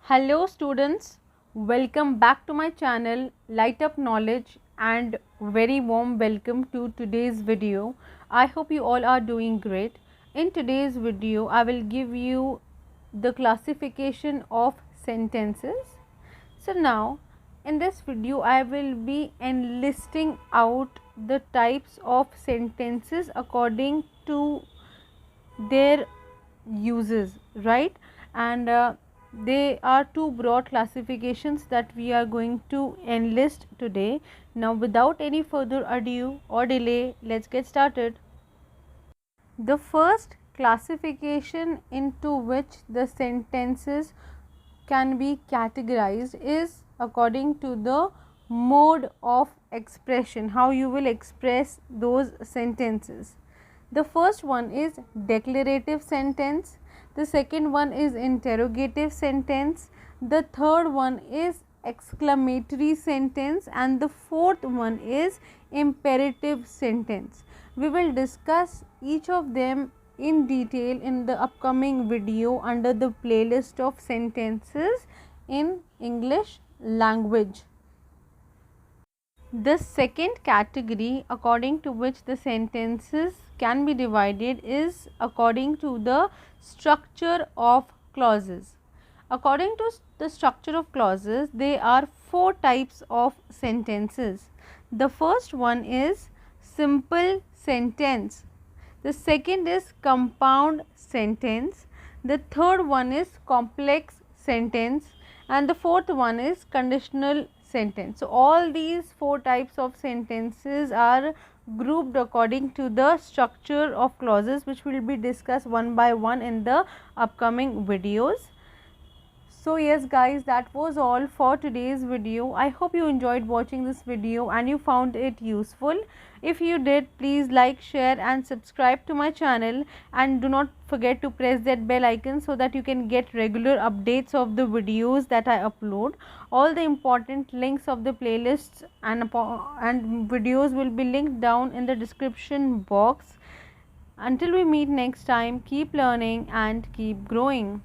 Hello students, welcome back to my channel Lightup Knowledge and very warm welcome to today's video. I hope you all are doing great. In today's video, I will give you the classification of sentences. So now in this video, I will be enlisting out the types of sentences according to their uses, right? And they are two broad classifications that we are going to enlist today. Now without any further ado or delay, let's get started. The first classification into which the sentences can be categorized is according to the mode of expression, how you will express those sentences. The first one is declarative sentence, the second one is interrogative sentence, the third one is exclamatory sentence, and the fourth one is imperative sentence. We will discuss each of them in detail in the upcoming video under the playlist of sentences in English language. The second category according to which the sentences can be divided is according to the structure of clauses. According to the structure of clauses, there are four types of sentences. The first one is simple sentence. The second is compound sentence. The third one is complex sentence, and the fourth one is conditional sentence. So all these four types of sentences are grouped according to the structure of clauses, which will be discussed one by one in the upcoming videos. So yes guys, that was all for today's video. I hope you enjoyed watching this video and you found it useful. If you did, please like, share and subscribe to my channel, and do not forget to press that bell icon so that you can get regular updates of the videos that I upload. All the important links of the playlists and videos will be linked down in the description box. Until we meet next time, keep learning and keep growing.